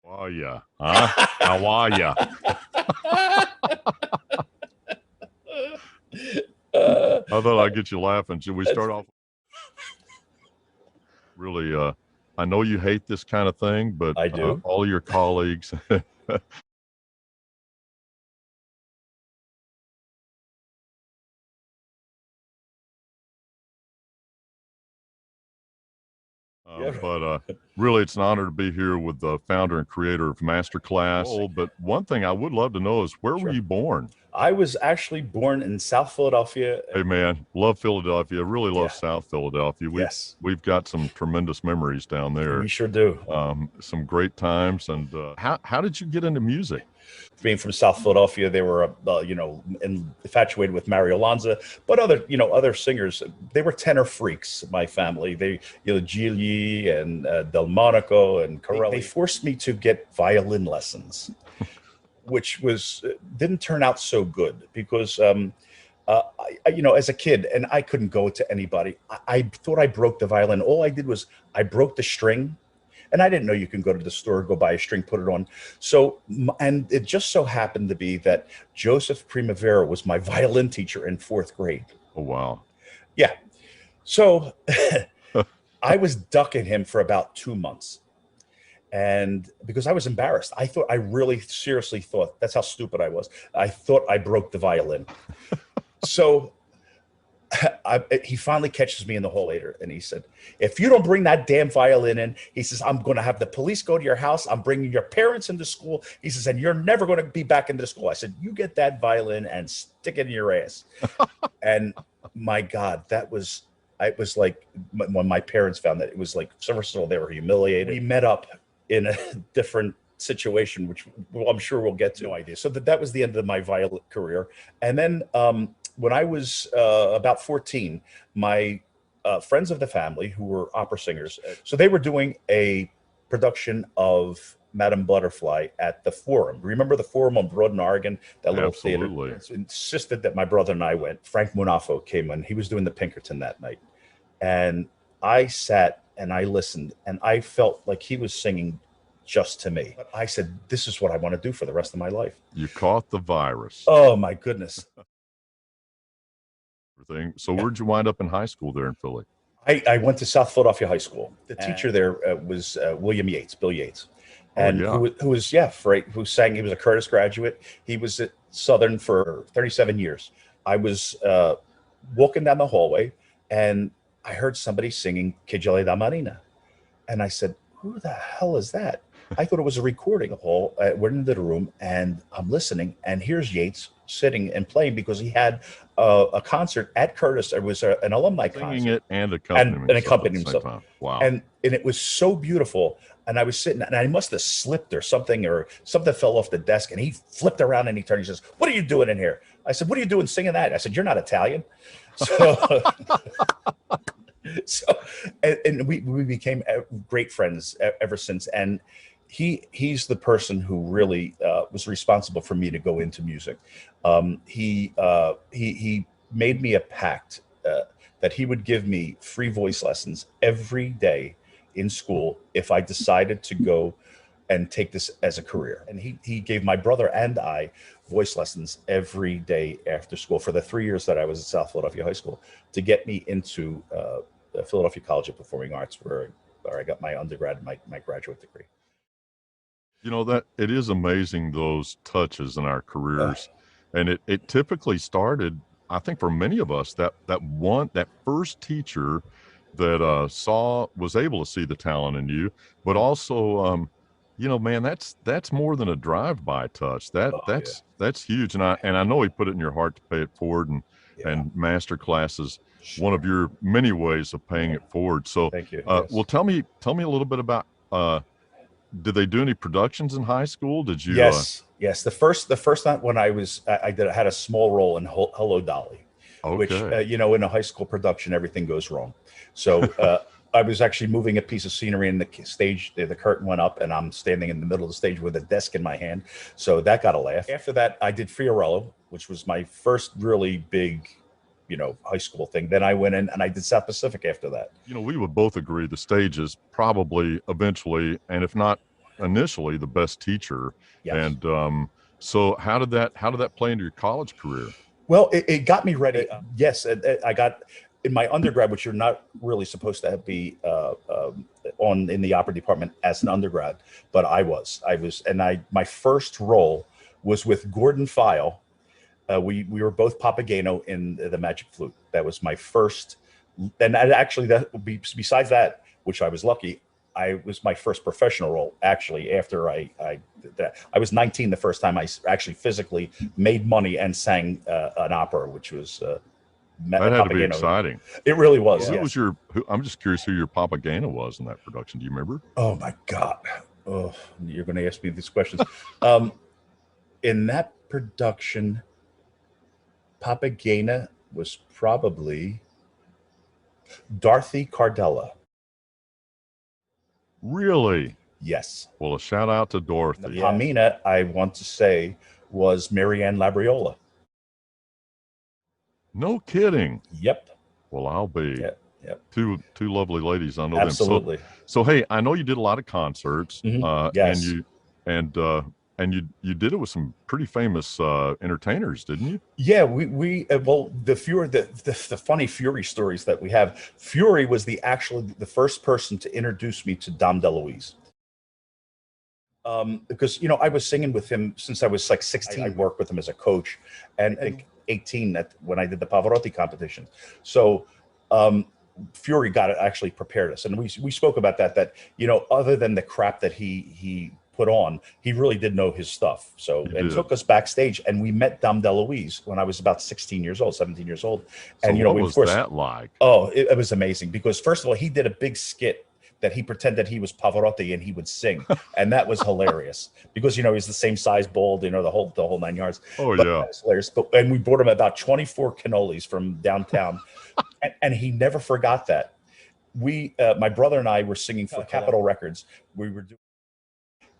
How are ya? Huh? How are ya? I thought I'd get you laughing. Should we start off? Really, I know you hate this kind of thing, but I do. all your colleagues. Yeah. But really, it's an honor to be here with the founder and creator of Masterclass. Oh, but one thing I would love to know is where were you born? I was actually born in South Philadelphia. Hey, man, love Philadelphia. Really love Yeah. South Philadelphia. Yes. We've got some tremendous memories down there. We sure do. Some great times. And how did you get into music? Being from South Philadelphia, they were, infatuated with Mario Lanza, but other singers. They were tenor freaks. My family, Gigli and Delmonico and Corelli. They forced me to get violin lessons, which didn't turn out so good because, as a kid, and I couldn't go to anybody. I thought I broke the violin. All I did was I broke the string. And I didn't know you can go to the store, go buy a string, put it on. So, and it just so happened to be that Joseph Primavera was my violin teacher in 4th grade. Oh, wow. Yeah. So I was ducking him for about 2 months. And because I was embarrassed, I really seriously thought, that's how stupid I was. I thought I broke the violin. So he finally catches me in the hall later, and he said, if you don't bring that damn violin in, he says, I'm going to have the police go to your house. I'm bringing your parents into school. He says, and you're never going to be back into school. I said, you get that violin and stick it in your ass. And my God, it was like when my parents found that, it was like, first of all, they were humiliated. We met up in a different situation, which I'm sure we'll get to. No idea. So that was the end of my violin career. And then, when I was about 14, my friends of the family, who were opera singers, so they were doing a production of Madame Butterfly at the Forum. Remember the Forum on Broad in Oregon, that little theater? It's insisted that my brother and I went. Frank Munafo came in. He was doing the Pinkerton that night. And I sat and I listened, and I felt like he was singing just to me. But I said, this is what I want to do for the rest of my life. You caught the virus. Oh, my goodness. So where'd you wind up in high school there in Philly? I went to South Philadelphia High School. The teacher there was William Yates, Bill Yates, and who sang. He was a Curtis graduate. He was at Southern for 37 years. I was walking down the hallway, and I heard somebody singing "Que yo le da Marina," and I said, "Who the hell is that?" I thought it was a recording. We're in the room, and I'm listening, and here's Yates sitting and playing because he had a concert at Curtis. It was an alumni concert. Singing it and accompanying himself. Wow. And it was so beautiful. And I was sitting, and I must have slipped or something fell off the desk, and he flipped around and he turned. He says, "What are you doing in here?" I said, "What are you doing singing that?" I said, "You're not Italian." So, and we became great friends ever since. And he's the person who really was responsible for me to go into music. He made me a pact that he would give me free voice lessons every day in school if I decided to go and take this as a career. And he gave my brother and I voice lessons every day after school for the 3 years that I was at South Philadelphia High School to get me into the Philadelphia College of Performing Arts, where I got my undergrad and my graduate degree. You know, that it is amazing, those touches in our careers. And it typically started, I think, for many of us, that first teacher that was able to see the talent in you, but also, man, that's more than a drive-by touch. That's huge. And I know he put it in your heart to pay it forward, and master classes, one of your many ways of paying it forward. So thank you. Well, tell me a little bit about, did they do any productions in high school? Did you? Yes. The first night when I had a small role in Hello, Dolly, which, in a high school production, everything goes wrong. So I was actually moving a piece of scenery in the stage. The curtain went up, and I'm standing in the middle of the stage with a desk in my hand. So that got a laugh. After that, I did Fiorello, which was my first really big, high school thing. Then I went in and I did South Pacific after that. We would both agree the stage is probably eventually, and if not initially the best teacher. Yes. And so how did that play into your college career? Well, it got me ready. Yes, I got in my undergrad, which you're not really supposed to be on in the opera department as an undergrad, but my first role was with Gordon File. We were both Papageno in the Magic Flute. That was my first, and actually that would be besides that, which I was lucky. I was my first professional role actually after I was 19 the first time I actually physically made money and sang an opera, which was That had to be Papageno. exciting. It really was. Who Yes. was I'm just curious who your Papageno was in that production. Do you remember? Oh my God. Oh, you're going to ask me these questions. In that production, Papagena was probably Dorothy Cardella. Really? Yes. Well, a shout out to Dorothy. The Pamina, I want to say, was Marianne Labriola. No kidding. Yep. Well, I'll be. Yep. Yep. Two lovely ladies. I know Absolutely. them. So hey, I know you did a lot of concerts, Yes. and you did it with some pretty famous entertainers, didn't you? Yeah, well, the funny Fury stories that we have. Fury was the first person to introduce me to Dom DeLuise. Because I was singing with him since I was like 16. I worked with him as a coach, and 18 when I did the Pavarotti competition. So Fury actually prepared us, and we spoke about that other than the crap that he put on, he really did know his stuff. So it took us backstage, and we met Dom DeLuise when I was about 17 years old. And what was that like? Oh, it was amazing, because first of all, he did a big skit that he pretended he was Pavarotti and he would sing, and that was hilarious because he's the same size, bald, the whole 9 yards. Oh, but yeah, that was hilarious. And we brought him about 24 cannolis from downtown, and he never forgot that. My brother and I were singing for Capitol Records.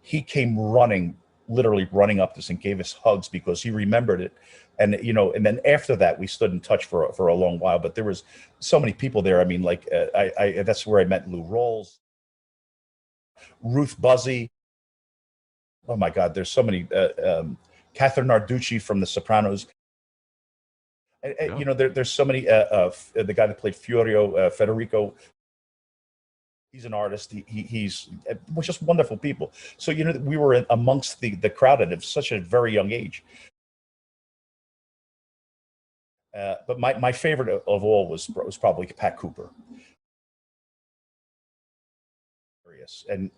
He came literally running up to us and gave us hugs because he remembered it. And and then after that, we stood in touch for a long while. But there was so many people there. I mean, like that's where I met Lou Rawls, Ruth Buzzy. Oh my God, there's so many. Catherine Narducci from The Sopranos. There's so many. The guy that played Fiorio, Federico. He's an artist. He's just wonderful people. So we were amongst the crowd at such a very young age. But my favorite of all was probably Pat Cooper. And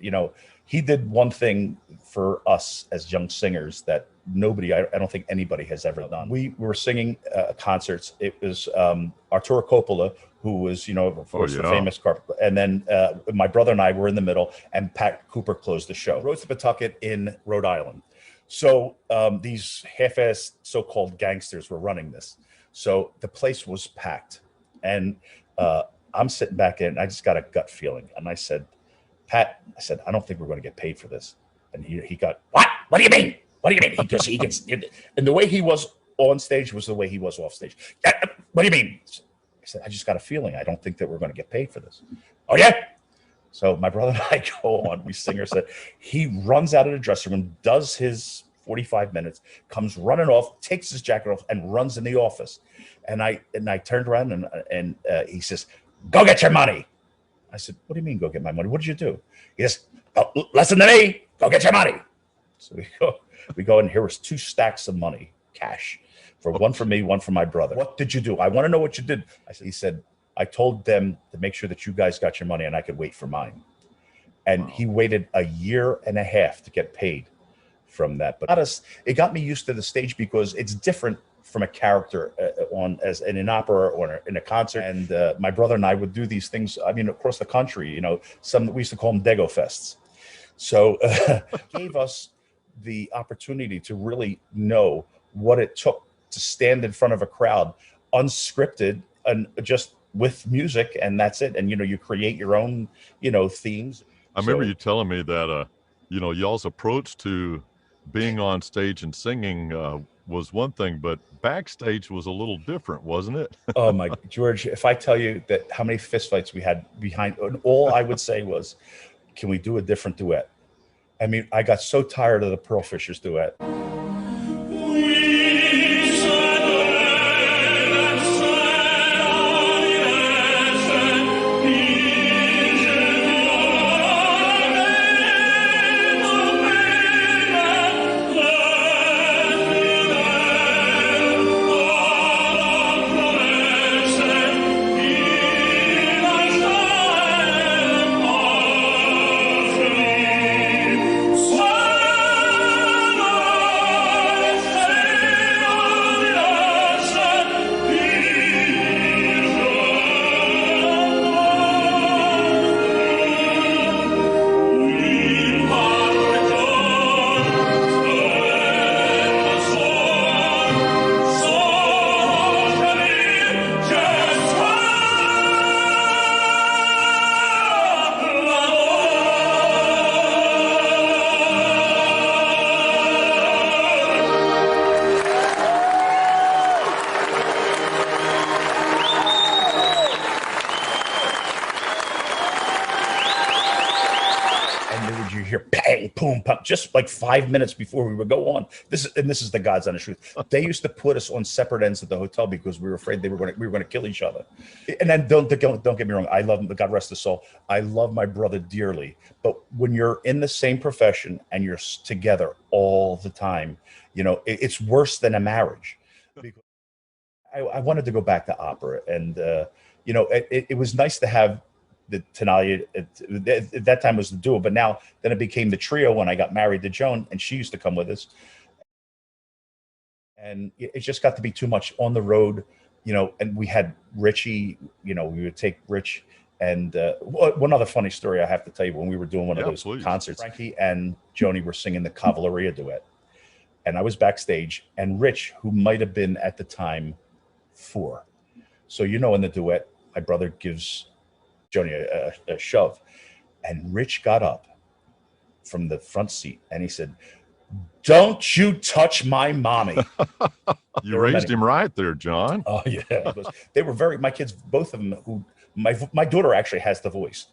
he did one thing for us as young singers that I don't think anybody has ever done. We were singing concerts. It was Arturo Coppola, who was of course the famous carpet, and then my brother and I were in the middle, and Pat Cooper closed the show. Rose of Pawtucket in Rhode Island. So these half-assed so-called gangsters were running this. So the place was packed, and I'm sitting back in. I just got a gut feeling, and I said, Pat, I don't think we're going to get paid for this. And he got, what? What do you mean? What do you mean? Because he gets, and the way he was on stage was the way he was off stage. What do you mean? I said, I just got a feeling. I don't think that we're going to get paid for this. Oh, yeah? So my brother and I go on. We sing our set. He runs out of the dressing room, does his 45 minutes, comes running off, takes his jacket off, and runs in the office. And I turned around and he says, go get your money. I said, what do you mean, go get my money? What did you do? He says, oh, listen to me, go get your money. So we go, and here was 2 stacks of money, cash, one for me, one for my brother. What did you do? I want to know what you did. He said, I told them to make sure that you guys got your money and I could wait for mine. And he waited a year and a half to get paid from that. But it got me used to the stage because it's different from a character as in an opera or in a concert. And my brother and I would do these things, across the country, we used to call them Dego Fests. So gave us the opportunity to really know what it took to stand in front of a crowd, unscripted and just with music, and that's it. And, you create your own, themes. I remember you telling me that, y'all's approach to being on stage and singing was one thing, but backstage was a little different, wasn't it? Oh my George, if I tell you that how many fistfights we had behind, and all I would say was, can we do a different duet? I mean, I got so tired of the Pearl Fishers duet. You hear bang, boom, pop, just like 5 minutes before we would go on. This is the God's honest truth. They used to put us on separate ends of the hotel because we were afraid we were going to kill each other. And then don't get me wrong, I love him, God rest his soul. I love my brother dearly, but when you're in the same profession and you're together all the time, you know, it's worse than a marriage. Because I wanted to go back to opera, and you know, it was nice to have the Tenaglia. At that time it was the duo, but then it became the trio when I got married to Joan, and she used to come with us. And it just got to be too much on the road, you know. And we had Richie, you know, we would take Rich. And one other funny story I have to tell you, when we were doing one of those concerts, Frankie and Joni were singing the Cavalleria duet, and I was backstage, and Rich, who might have been at the time 4, so you know, in the duet, my brother gives Joni a shove, and Rich got up from the front seat and he said, "Don't you touch my mommy." You raised him right there, John. Oh yeah, they were my kids, both of them. Who my daughter actually has the voice.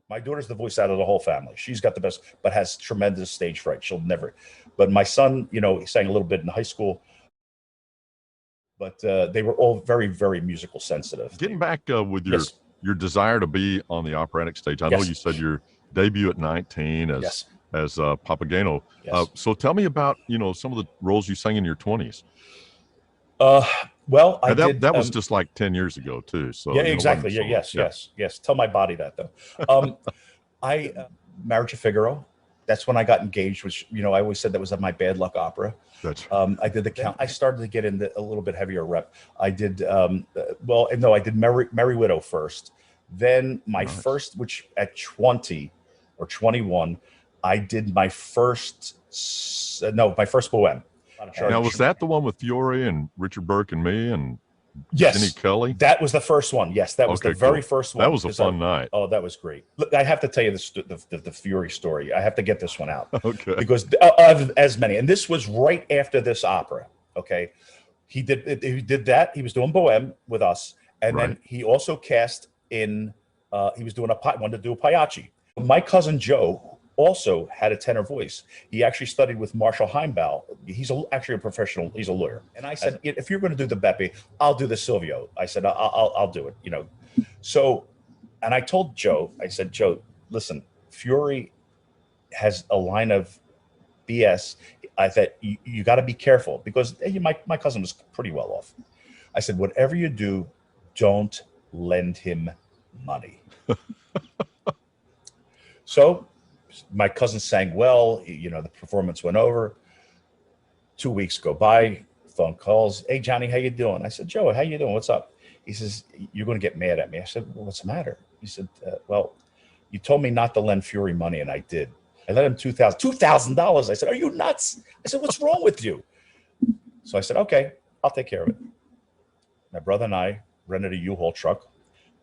My daughter's the voice out of the whole family. She's got the best, but has tremendous stage fright. She'll never. But my son, you know, he sang a little bit in high school. But they were all very, very musical sensitive. Getting back with your desire to be on the operatic stage, I know you said your debut at 19 as Papageno. So tell me about, you know, some of the roles you sang in your 20s. Well, that was just like 10 years ago too. So yeah, exactly. Yeah, yes. Tell my body that though. I Marriage of Figaro. That's when I got engaged, which, you know, I always said that was my bad luck opera. I did the Count. I started to get into a little bit heavier rep. I did, I did Merry Widow first. Then my first, which at 20 or 21, I did my first Bohème. Now, was that the one with Fiore and Richard Burke and me and Jenny Kelly? That was the first one. Yes, that was the very first one. That was a fun night. Oh, that was great. Look, I have to tell you the Fiore story. I have to get this one out. Okay. Because as many, and this was right after this opera. Okay, he did that. He was doing Bohème with us, and then he also cast in. He was doing wanted to do a Pagliacci. My cousin Joe also had a tenor voice. He actually studied with Marshall Heimbaugh. He's actually a professional. He's a lawyer. And I said, if you're going to do the Beppe, I'll do the Silvio. I said, I'll do it. You know. So, and I told Joe, I said, Joe, listen, Fiore has a line of BS. I thought you got to be careful, because my cousin was pretty well off. I said, whatever you do, don't lend him money. So my cousin sang well. You know, the performance went over. 2 weeks go by, phone calls. "Hey, Johnny, how you doing?" I said, "Joe, how you doing? What's up?" He says, "You're going to get mad at me." I said, "Well, what's the matter?" He said, "Well, you told me not to lend Fiore money, and I did. I lent him $2,000. I said, "Are you nuts?" I said, "What's wrong with you?" So I said, "Okay, I'll take care of it." My brother and I rented a U-Haul truck.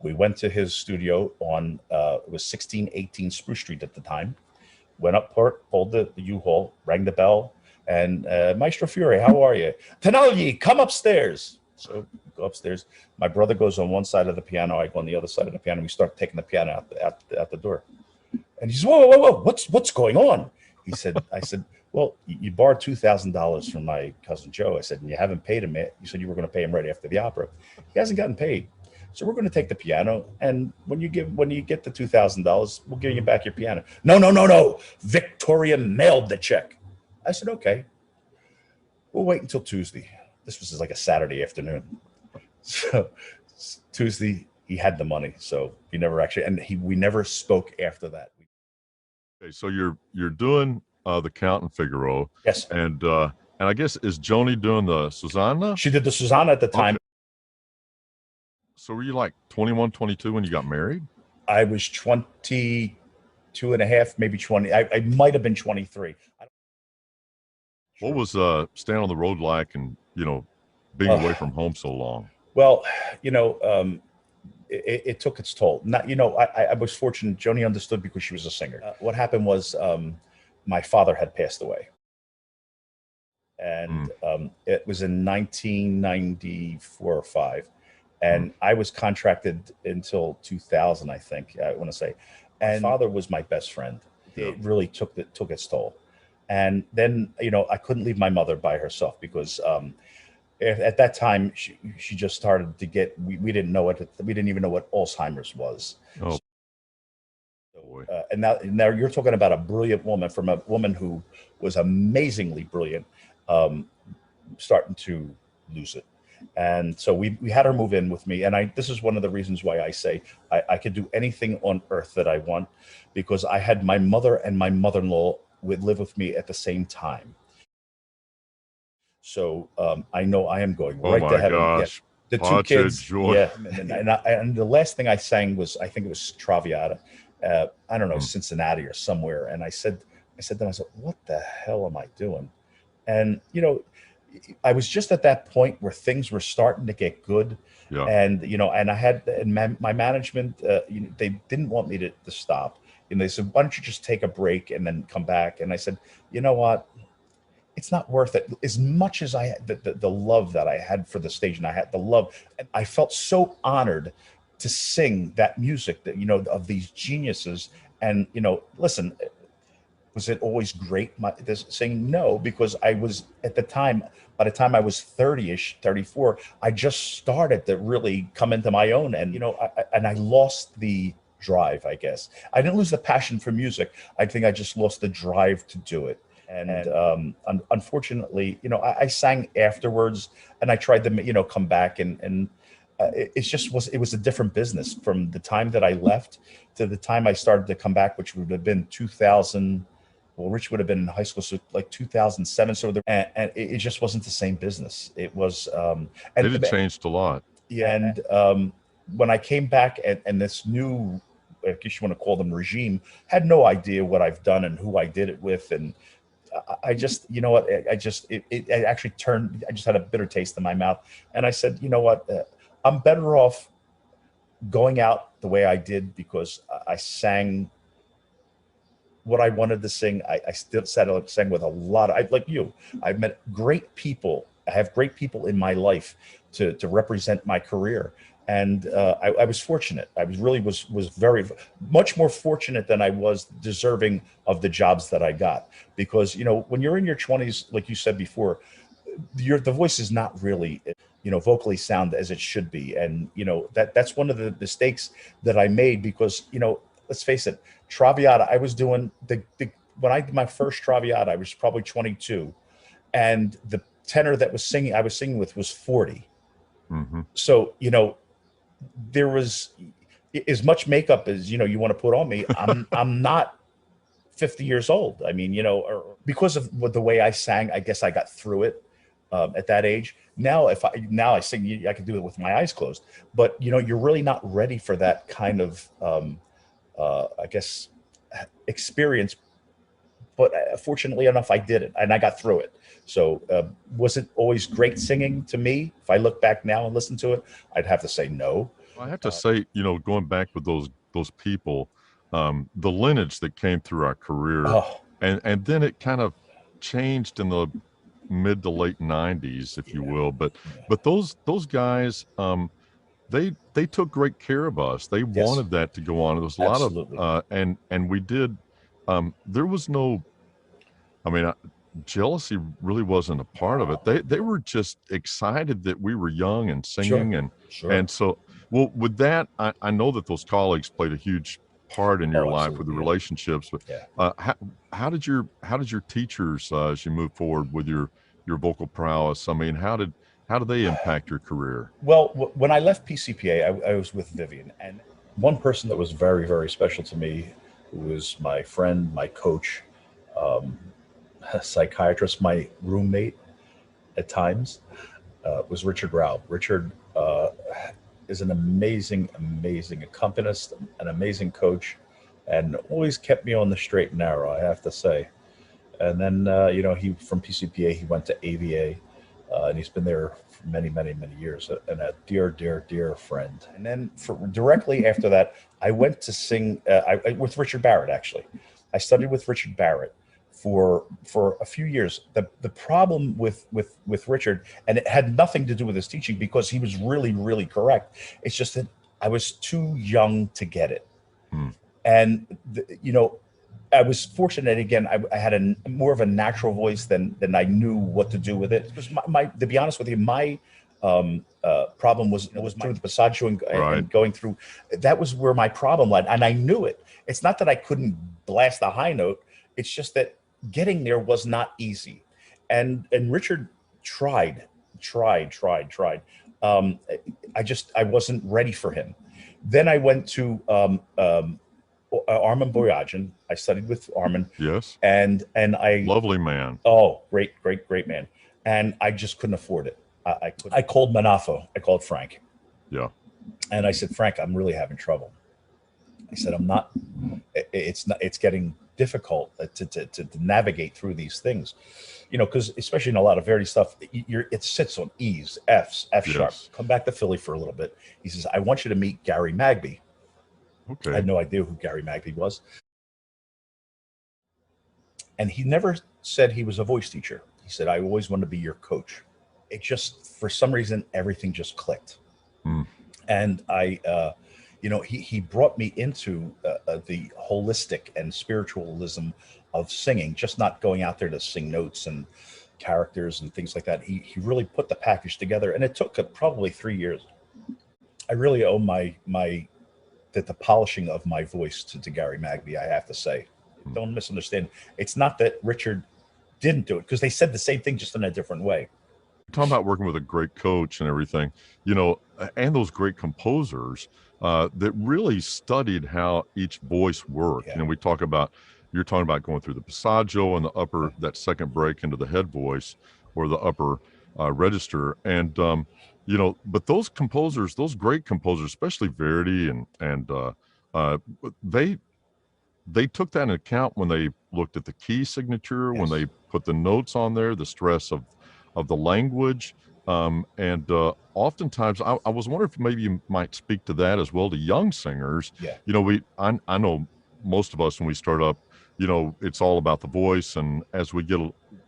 We went to his studio on, it was 1618 Spruce Street at the time. Went up, pulled the U-Haul, rang the bell, and Maestro Fiore, how are you? "Tenaglia, come upstairs." So go upstairs. My brother goes on one side of the piano. I go on the other side of the piano. We start taking the piano out the door. And he says, whoa, whoa, whoa, whoa, what's going on? He said, I said, well, you borrowed $2,000 from my cousin Joe. I said, and you haven't paid him yet. You said you were going to pay him right after the opera. He hasn't gotten paid. So we're going to take the piano, and when you get the $2,000, we'll give you back your piano. No, no, no, no. Victoria mailed the check. I said, okay, we'll wait until Tuesday. This was like a Saturday afternoon. So Tuesday, he had the money. So he never actually, and we never spoke after that. Okay, so you're doing the Count and Figaro. Yes. And I guess, is Joni doing the Susanna? She did the Susanna at the time. Okay. So were you like 21, 22 when you got married? I was 22 and a half, maybe 20. I might have been 23. What was staying on the road like, and being away from home so long? Well, it took its toll. Not, I was fortunate. Joni understood because she was a singer. What happened was my father had passed away. And it was in 1994 or 5. And I was contracted until 2000, I think, I want to say. And my father was my best friend. It really took its toll. And then, I couldn't leave my mother by herself because at that time she just started to get, we didn't know it. We didn't even know what Alzheimer's was. Oh. And now you're talking about a brilliant woman, from a woman who was amazingly brilliant, starting to lose it. And so we had her move in with me. And this is one of the reasons why I say I could do anything on earth that I want, because I had my mother and my mother-in-law would live with me at the same time. So I know I am going right to heaven. Gosh. The two kids. Yeah. And the last thing I sang was, I think it was Traviata. I don't know, Cincinnati or somewhere. And I said, what the hell am I doing? And, I was just at that point where things were starting to get good. Yeah. And, and I had, my management, they didn't want me to stop. And they said, why don't you just take a break and then come back? And I said, you know what? It's not worth it. As much as I had the love that I had for the stage, and I had the love, and I felt so honored to sing that music that, of these geniuses. And, listen, was it always great, singing? No, because I was, at the time, by the time I was 30-ish, 34, I just started to really come into my own. And, I lost the drive, I guess. I didn't lose the passion for music. I think I just lost the drive to do it. And unfortunately, I sang afterwards, and I tried to, come back, and it was a different business from the time that I left to the time I started to come back, which would have been 2000. Well, Rich would have been in high school, so like 2007. So and it just wasn't the same business. It was, and it had changed a lot. Yeah. And when I came back, and this new, I guess you want to call them, regime, had no idea what I've done and who I did it with. And I just, it actually turned, I just had a bitter taste in my mouth. And I said, you know what, I'm better off going out the way I did, because I sang what I wanted to sing. I still sang with a lot of, like you, I've met great people. I have great people in my life to represent my career. And I was fortunate. I was very much more fortunate than I was deserving of the jobs that I got. Because, when you're in your 20s, like you said before, the voice is not really, vocally sound as it should be. And, that's one of the mistakes that I made, because, let's face it, Traviata, I was doing when I did my first Traviata, I was probably 22. And the tenor that I was singing with was 40. Mm-hmm. So, there was as much makeup as, you want to put on me. I'm not 50 years old. I mean, because of the way I sang, I guess I got through it at that age. Now, now I sing, I can do it with my eyes closed, but you're really not ready for that kind of, I guess, experience. But fortunately enough, I did it, and I got through it. So was it always great singing to me? If I look back now and listen to it, I'd have to say no. I have to say, going back with those people, the lineage that came through our career, and then it kind of changed in the mid to late 90s, if you will. But those guys, they took great care of us. They Yes, wanted that to go on. There was a lot of absolutely. and we did. There was no, I mean, jealousy really wasn't a part of it. They were just excited that we were young and Sure, singing, sure. and so, well, with that, I know that those colleagues played a huge part in your Oh, life with the absolutely. Yeah, relationships. But yeah. how did your teachers, as you move forward with your vocal prowess? I mean, how did they impact your career? Well, when I left PCPA, I was with Vivian, and one person that was very, very special to me, who was my friend, my coach, um, a psychiatrist, my roommate at times, was Richard Raub. Richard is an amazing, amazing accompanist, an amazing coach, and always kept me on the straight and narrow, I have to say. And then, he from PCPA, he went to AVA, and he's been there for many, many, many years, and a dear, dear, dear friend. And then, directly after that, I went to sing with Richard Barrett. Actually, I studied with Richard Barrett for a few years. The problem with Richard, and it had nothing to do with his teaching because he was really, really correct. It's just that I was too young to get it, Hmm. and I was fortunate again. I had a more of a natural voice than I knew what to do with it. Because to be honest with you, my problem was through the passaggio Right. and going through. That was where my problem led, and I knew it. It's not that I couldn't blast a high note. It's just that getting there was not easy, and Richard tried. Um, I wasn't ready for him. Then I went to Armin Boyajian. I studied with Armin, Yes. and I Lovely man. oh, great, great, great man. And I just couldn't afford it. I couldn't. I called Manafo. I called Frank, Yeah. and I said, Frank, I'm really having trouble. I said, I'm not. It's not. It's getting difficult to navigate through these things, because especially in a lot of Verdi stuff, it sits on E's, F's, F sharp. Yes. Come back to Philly for a little bit. He says, I want you to meet Gary Magby. I Okay. had no idea who Gary Magby was. And he never said he was a voice teacher. He said, I always want to be your coach. It just, for some reason, everything just clicked. Hmm. And he brought me into the holistic and spiritualism of singing, just not going out there to sing notes and characters and things like that. He really put the package together, and it took probably 3 years. I really owe the polishing of my voice to Gary Magby, I have to say. Hmm. Don't misunderstand. It's not that Richard didn't do it, because they said the same thing, just in a different way. Talking about working with a great coach and everything, and those great composers that really studied how each voice worked. Yeah. We talk about, you're talking about going through the passaggio and the upper, that second break into the head voice or the upper register. And, but those composers, those great composers, especially Verdi uh, they, they took that into account when they looked at the key signature, when Yes. they put the notes on there, the stress of the language. And oftentimes, I was wondering if maybe you might speak to that as well to young singers. Yeah. I know most of us when we start up, it's all about the voice, and as we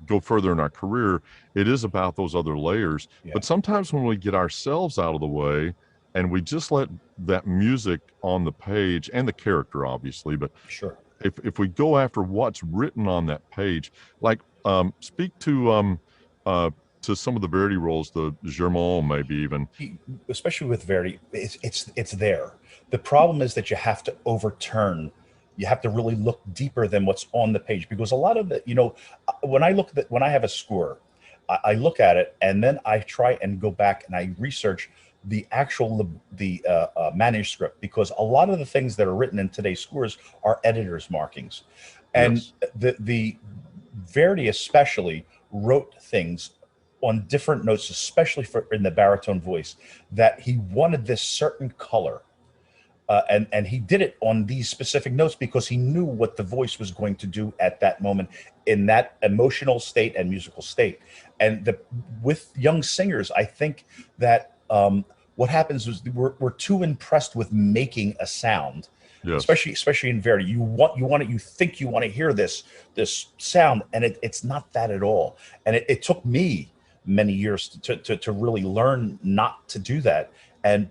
go further in our career, it is about those other layers. Yeah. But sometimes when we get ourselves out of the way and we just let that music on the page and the character, obviously, but Sure. if we go after what's written on that page, like speak to some of the Verdi roles, the Germont, maybe even. Especially with Verdi, it's there. The problem is that you have to overturn. You have to really look deeper than what's on the page, because a lot of the, when I have a score, I look at it, and then I try and go back and I research the actual manuscript, because a lot of the things that are written in today's scores are editors' markings, and Yes. the Verdi especially wrote things on different notes, especially in the baritone voice, that he wanted this certain color. And he did it on these specific notes because he knew what the voice was going to do at that moment, in that emotional state and musical state. And with young singers, I think that what happens is we're too impressed with making a sound. Yes. Especially in Verdi, you think you want to hear this sound, and it's not that at all. And it took me many years to really learn not to do that.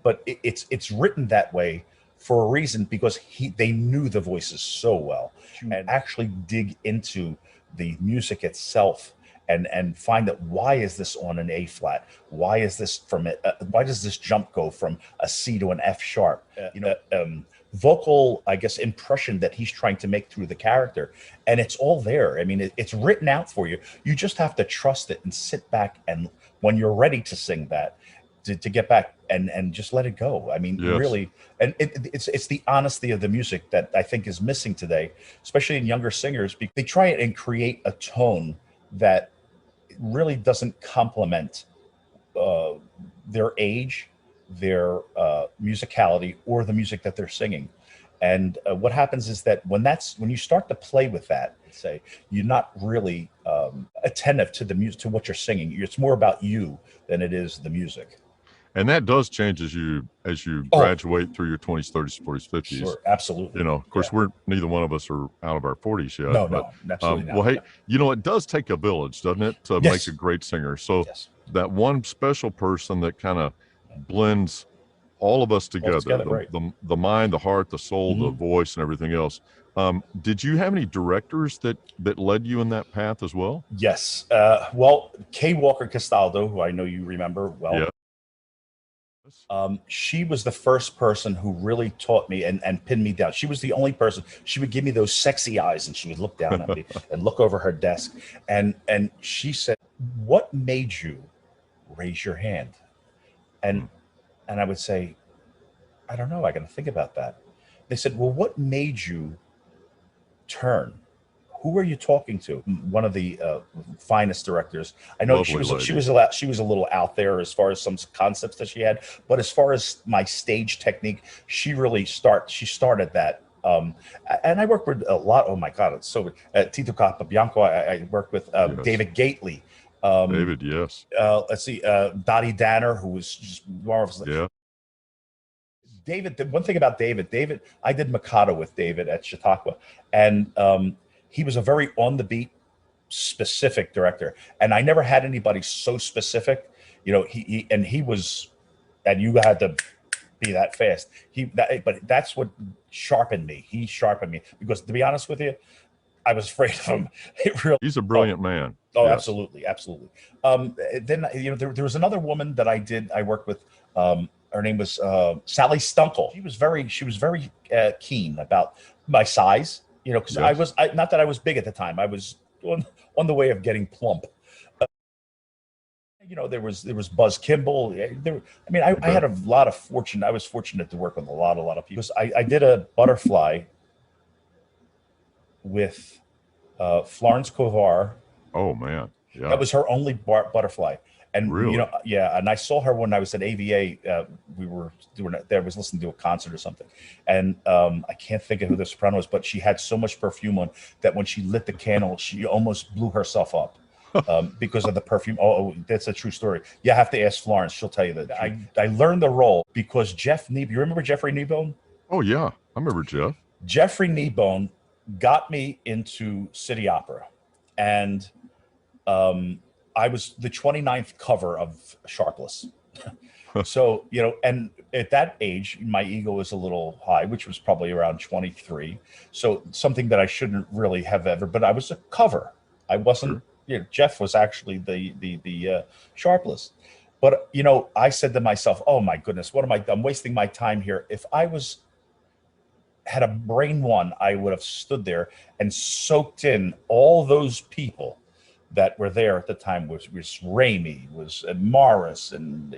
but it's written that way for a reason, because they knew the voices so well, and actually dig into the music itself and find out, why is this on an A flat? Why is this from it? Why does this jump go from a C to an F sharp? Vocal, I guess, impression that he's trying to make through the character, and it's all there. I mean, it's written out for you. You just have to trust it and sit back, and when you're ready to sing that, to get back and just let it go. I mean, Yes. really, and it's the honesty of the music that I think is missing today, especially in younger singers. Because they try and create a tone that really doesn't complement their age, their musicality, or the music that they're singing. And what happens is that when you start to play with that, say, you're not really attentive to the music, to what you're singing. It's more about you than it is the music. And that does change as you graduate through your 20s, 30s, 40s, 50s. Sure, absolutely. Of course, neither one of us are out of our 40s yet. No, but, no, absolutely not. Well, hey, it does take a village, doesn't it, to Yes. make a great singer? So Yes. that one special person that kind of blends all of us together, right. the mind, the heart, the soul, the voice, and everything else. Did you have any directors that led you in that path as well? Yes. Well, Kay Walker Castaldo, who I know you remember well. Yeah. She was the first person who really taught me and pinned me down. She was the only person. She would give me those sexy eyes, and she would look down at me and look over her desk. And she said, "What made you raise your hand?" And I would say, "I don't know. I got to think about that." They said, "Well, what made you turn? Who are you talking to?" One of the finest directors. I know she was a little out there as far as some concepts that she had, but as far as my stage technique, she started that. And I worked with a lot. Oh my God, it's so Tito Capabianco. I worked with Yes. David Gately. David, yes. Let's see, Dottie Danner, who was just marvelous. Yeah. David, the one thing about David, I did Mikado with David at Chautauqua, and he was a very on the beat, specific director, and I never had anybody so specific. He was, and you had to be that fast. But that's what sharpened me. He sharpened me, because, to be honest with you, I was afraid of him. He's a brilliant man. Oh, yes. Absolutely, absolutely. Then there was another woman that I worked with. Her name was Sally Stunkel. She was very keen about my size. Because Yes. not that I was big at the time. I was on the way of getting plump. There was Buzz Kimball. I had a lot of fortune. I was fortunate to work with a lot of people. Because I did a butterfly with Florence Kovar. Oh man, yeah. That was her only butterfly. And Really? and I saw her when I was at AVA. We were I was listening to a concert or something, and I can't think of who the soprano was, but she had so much perfume on that when she lit the candle, she almost blew herself up because of the perfume. Oh, that's a true story. You have to ask Florence; she'll tell you that. I learned the role because you remember Jeffrey Kneebone? Oh yeah, I remember Jeff. Jeffrey Kneebone got me into City Opera, and I was the 29th cover of Sharpless. So, and at that age, my ego was a little high, which was probably around 23. So something that I shouldn't really have ever, but I was a cover. I wasn't, Jeff was actually the Sharpless. But, I said to myself, oh my goodness, I'm wasting my time here. If I had a brain one, I would have stood there and soaked in all those people that were there at the time. Was Ramey, was Morris, and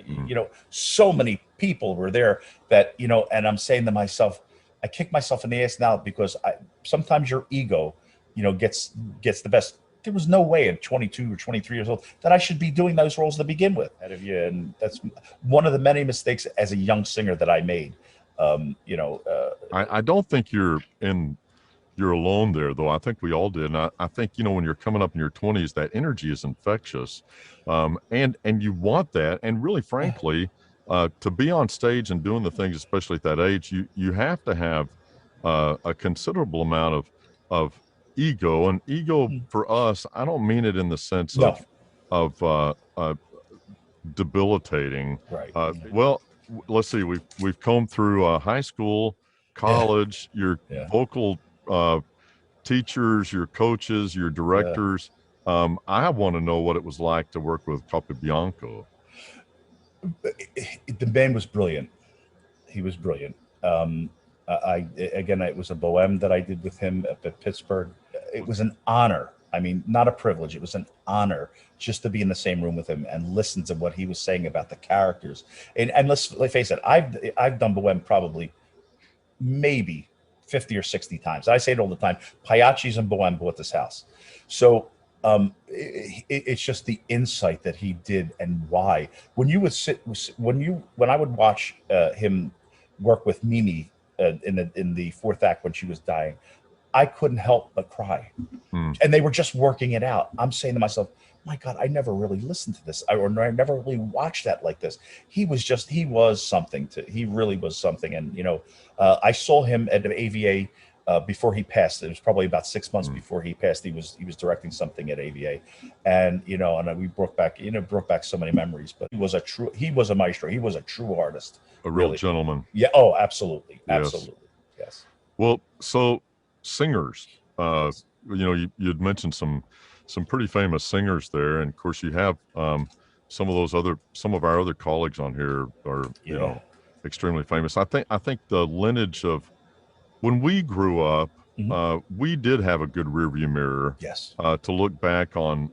so many people were there that and I'm saying to myself, I kick myself in the ass now, because sometimes your ego gets the best. There was no way at 22 or 23 years old that I should be doing those roles to begin with. And that's one of the many mistakes as a young singer that I made. I don't think you're alone there, though. I think we all did. And I think, when you're coming up in your 20s, that energy is infectious. And you want that. And really, frankly, to be on stage and doing the things, especially at that age, you have to have a considerable amount of ego. And ego for us, I don't mean it in the sense of debilitating. Right. Well, let's see, we've come through high school, Yeah, college, your yeah, vocal uh, teachers, your coaches, your yeah. directors. I want to know what it was like to work with Capobianco. The man was brilliant. He was brilliant. Again, it was a bohème that I did with him at Pittsburgh. It was an honor. I mean, not a privilege. It was an honor just to be in the same room with him and listen to what he was saying about the characters. And let's face it, I've done bohème probably maybe 50 or 60 times. I say it all the time. Pagliacci's and bohème bought this house. So it's just the insight that he did and why. When you would sit, when I would watch him work with Mimi in the fourth act when she was dying, I couldn't help but cry. Mm, And they were just working it out. I'm saying to myself, my God, I never really listened to this, or I never really watched that like this. He was something. He really was something. And I saw him at the AVA before he passed. It was probably about 6 months mm. before he passed. He was directing something at AVA, and we brought back so many memories. But he was a maestro. He was a true artist, A real really. gentleman. Yeah. Oh, absolutely, Yes. absolutely. Yes. Well, so singers, Yes. you'd mentioned some pretty famous singers there, and of course you have some of our other colleagues on here are Yeah. extremely famous. I think the lineage of when we grew up, Mhm. we did have a good rearview mirror Yes. to look back on,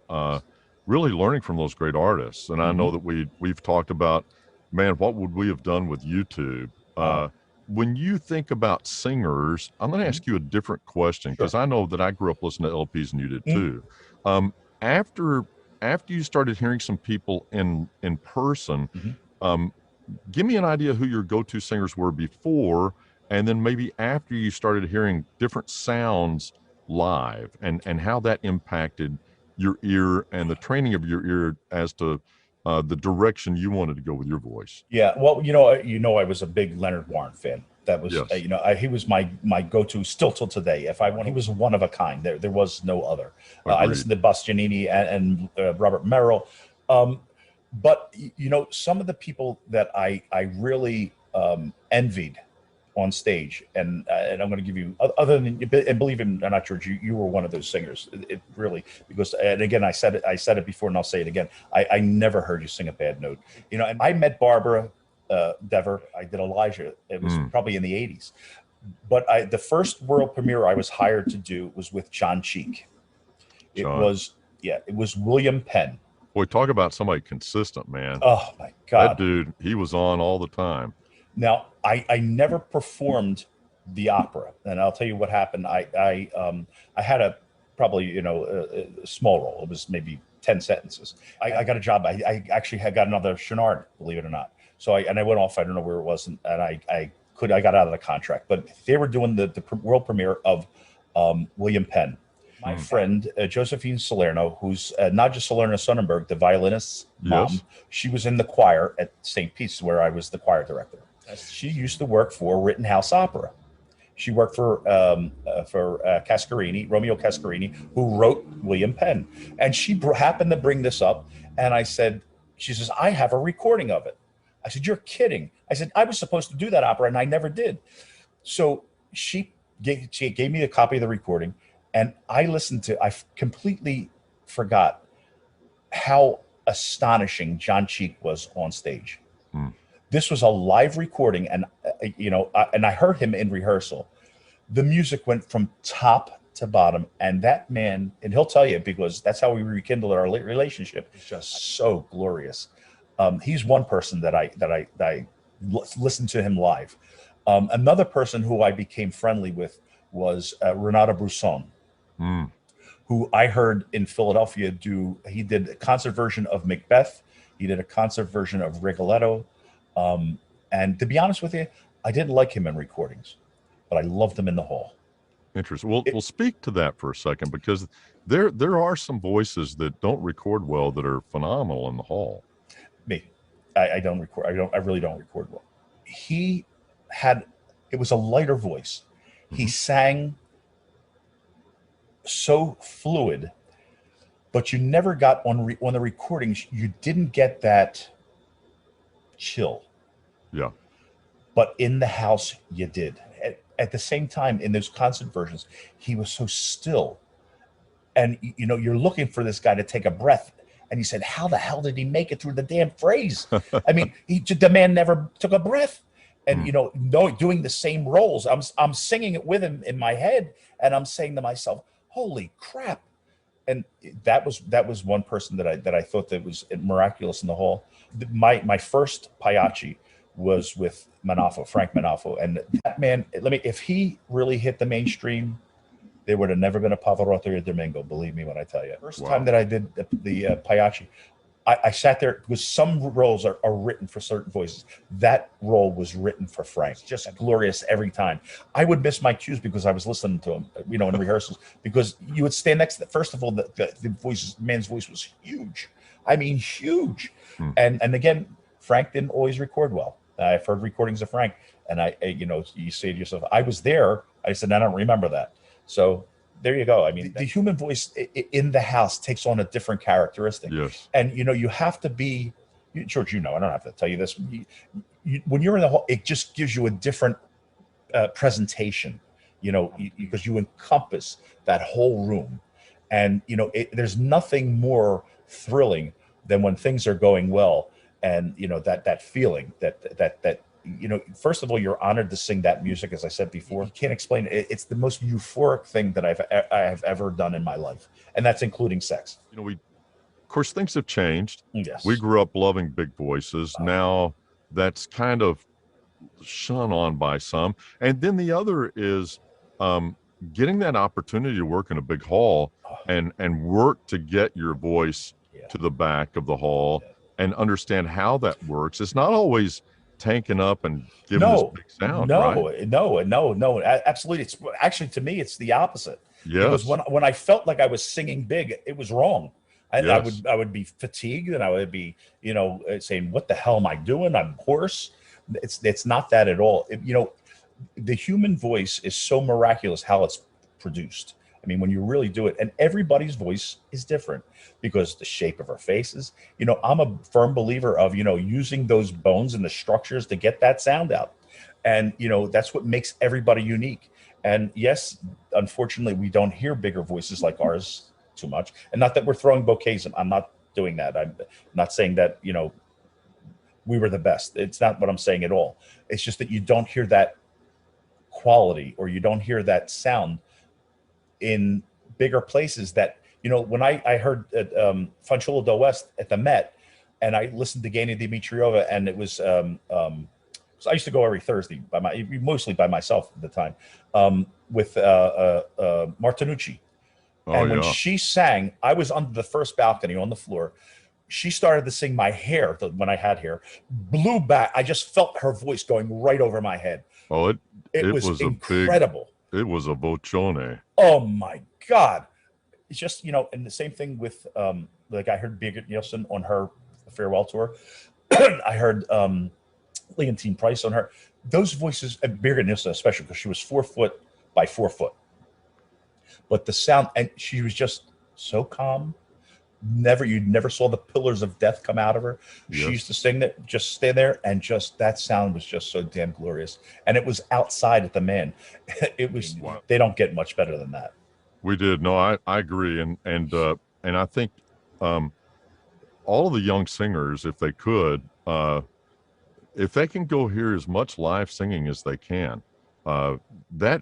really learning from those great artists. And I know Hmm. that we've talked about, man, what would we have done with YouTube? Oh. When you think about singers, I'm going to Mhm. ask you a different question because Sure. I know that I grew up listening to LPs and you did Mhm. too. Um, after after you started hearing some people in person, Mhm. um, give me an idea who your go-to singers were before, and then maybe after you started hearing different sounds live, and how that impacted your ear and the training of your ear as to the direction you wanted to go with your voice. Yeah, well, I was a big Leonard Warren fan. That was, Yes, he was my go-to still till today. If I want, he was one of a kind. There was no other. I agreed. listened to Bastianini and Robert Merrill, um, but some of the people that I really envied on stage, and I'm going to give you other than, and believe it or not, George, you were one of those singers. It really, because, and again, I said it before, and I'll say it again. I never heard you sing a bad note. And I met Barbara Dever. I did Elijah. It was Mm, probably in the '80s. But the first world premiere I was hired to do was with John Cheek. It John, was, yeah, it was William Penn. boy, talk about somebody consistent, man. Oh my That God. dude, he was on all the time. Now, I never performed the opera, and I'll tell you what happened. I had a probably a small role. It was maybe 10 sentences. I got a job. I actually had got another Chenard, believe it or not. So I went off. I don't know where it was, and I got out of the contract. But they were doing the world premiere of William Penn. My Mm, friend Josephine Salerno, who's Nadja Salerno Sonnenberg, the violinist's mom, yes. she was in the choir at St. Pete's, where I was the choir director. She used to work for Rittenhouse Opera. She worked for Cascarini, Romeo Cascarini, who wrote William Penn, and she happened to bring this up. And she says, I have a recording of it. I said, you're kidding. I said, I was supposed to do that opera, and I never did. So she gave me a copy of the recording, and I listened to. I completely forgot how astonishing John Cheek was on stage. Mm. This was a live recording, and and I heard him in rehearsal. The music went from top to bottom, and that man, and he'll tell you, because that's how we rekindled our relationship. It's just so glorious. He's one person that I listened to him live. Another person who I became friendly with was Renato Brusson, Mm. who I heard in Philadelphia do. He did a concert version of Macbeth. He did a concert version of Rigoletto. Um, and to be honest with you, I didn't like him in recordings, but I loved him in the hall. Interesting. We'll It, speak to that for a second because there are some voices that don't record well that are phenomenal in the hall. Me, I don't record. I really don't record well. He had, it was a lighter voice. He Hmm. sang so fluid, but you never got on the recordings. You didn't get that chill. Yeah. But in the house, you did. At the same time, in those concert versions, he was so still, and you're looking for this guy to take a breath, and he said, how the hell did he make it through the damn phrase? I mean, the man never took a breath. And Mm. doing the same roles, I'm singing it with him in my head, and I'm saying to myself, holy crap. And that was one person that I thought that was miraculous in the whole. My first Pagliacci was with Manafo, Frank Manafo, and that man. If he really hit the mainstream, there would have never been a Pavarotti or Domingo. Believe me when I tell you. First time Wow. that I did the Pagliacci, I sat there because some roles are written for certain voices. That role was written for Frank. Just glorious every time. I would miss my cues because I was listening to him, in rehearsals, because you would stand next to first of all, the man's voice was huge. I mean, huge. Mm. And again, Frank didn't always record well. I've heard recordings of Frank, and you say to yourself, I was there. I said, I don't remember that. So there you go. I mean, the human voice in the house takes on a different characteristic. Yes. And you have to be, George. I don't have to tell you this. When you're in the hall, it just gives you a different presentation. Because you encompass that whole room, and there's nothing more thrilling than when things are going well, and that feeling that first of all, you're honored to sing that music. As I said before, you can't explain it. It's the most euphoric thing that I have ever done in my life, and that's including sex. Of course, things have changed. Yes. We grew up loving big voices. Now that's kind of shun on by some. And then the other is getting that opportunity to work in a big hall and work to get your voice to the back of the hall and understand how that works. It's not always tanking up and giving this big sound, right? No, absolutely. It's actually, to me, it's the opposite. Because Yes. when I felt like I was singing big, it was wrong. I Yes. would be fatigued, and I would be saying, what the hell am I doing? I'm hoarse. It's not that at all. The human voice is so miraculous how it's produced. I mean, when you really do it, and everybody's voice is different because the shape of our faces. I'm a firm believer of using those bones and the structures to get that sound out, and that's what makes everybody unique. And yes, unfortunately, we don't hear bigger voices like ours too much. And not that we're throwing bouquets. I'm not doing that. I'm not saying that we were the best. It's not what I'm saying at all. It's just that you don't hear that quality, or you don't hear that sound in bigger places. That when I heard Fanciullo del West at the Met, and I listened to Gania Dimitriova, and it was so I used to go every Thursday mostly by myself at the time, with Martinucci. And when she sang, I was under the first balcony on the floor. She started to sing, my hair, when I had hair, blew back. I just felt her voice going right over my head. Oh, it was incredible. It was a vocione. Oh my God. It's just, and the same thing with, like I heard Birgit Nielsen on her farewell tour. I heard Leontine Price on her. Those voices, and Birgit Nielsen especially, because she was 4 foot by 4 foot. But the sound, and she was just so calm. You never saw the pillars of death come out of her. Yes. She used to sing that, just stay there, and just that sound was just so damn glorious. And it was outside at the Man. It was. Wow. They don't get much better than that. We did. No, I agree, and I think all of the young singers, if they could, if they can go hear as much live singing as they can, that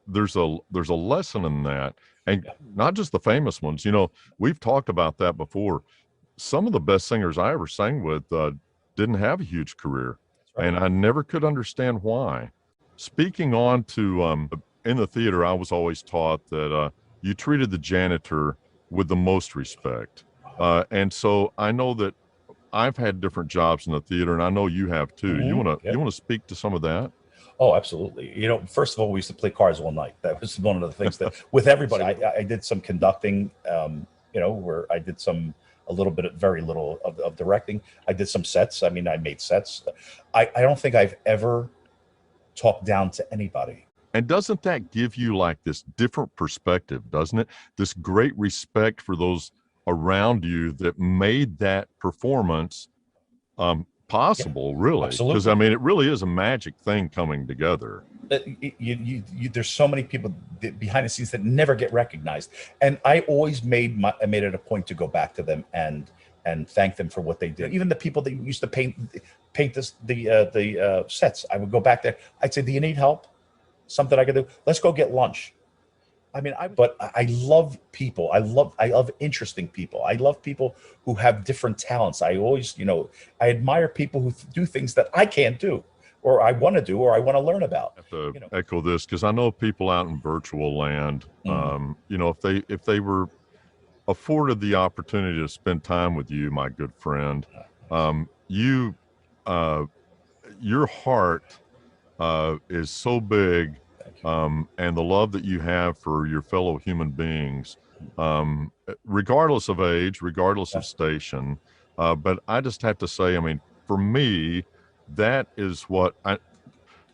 there's a lesson in that. And not just the famous ones. We've talked about that before. Some of the best singers I ever sang with didn't have a huge career. Right. And I never could understand why. Speaking on to in the theater, I was always taught that you treated the janitor with the most respect. And so I know that I've had different jobs in the theater, and I know you have too. Mm-hmm. You want to speak to some of that? Oh, absolutely. First of all, we used to play cards all night. That was one of the things that with everybody, I did some conducting, where I did a little bit, very little of directing. I did some sets. I mean, I made sets. I don't think I've ever talked down to anybody. And doesn't that give you like this different perspective, doesn't it? This great respect for those around you that made that performance Yeah, possible, really, because I absolutely. mean, it really is a magic thing coming together. There's so many people behind the scenes that never get recognized, and I always I made it a point to go back to them and thank them for what they did. Even the people that used to paint the sets, I would go back there. I'd say, "Do you need help? Something I could do? Let's go get lunch." I mean, I love people. I love interesting people. I love people who have different talents. I always, I admire people who do things that I can't do, or I want to do, or I want to learn about. Have to echo this because I know people out in virtual land, Mm, if they were afforded the opportunity to spend time with you, my good friend, nice. you, uh, your heart is so big, Thank you. and the love that you have for your fellow human beings, regardless of age, regardless Yeah, of station. But I just have to say, I mean, for me, that is what I,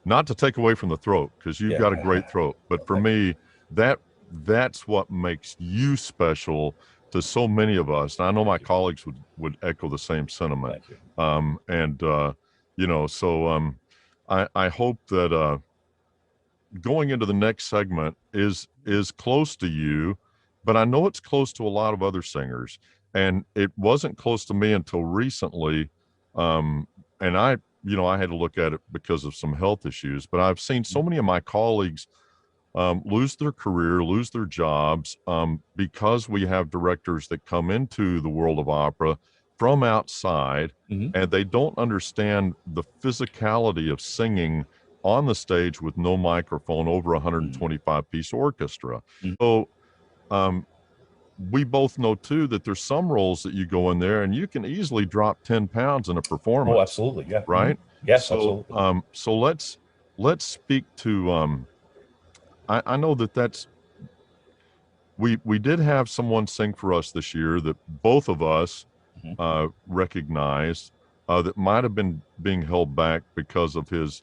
not to take away from the throat, because you've got a yeah. great throat, but for Thank you. me, that that's what makes you special to so many of us. And I know my Thank you. colleagues would echo the same sentiment. Thank you. And so I hope that going into the next segment is close to you, but I know it's close to a lot of other singers, and it wasn't close to me until recently. And I had to look at it because of some health issues, but I've seen so many of my colleagues lose their career, lose their jobs, because we have directors that come into the world of opera from outside, Hmm. and they don't understand the physicality of singing on the stage with no microphone over a Hmm. 125-piece orchestra. Hmm. So um, we both know too that there's some roles that you go in there and you can easily drop 10 pounds in a Oh, performance, absolutely. Yeah. Hmm. right? Yes, So absolutely. let's speak to I know that's we did have someone sing for us this year that both of us Hmm. recognized, that might have been being held back because of his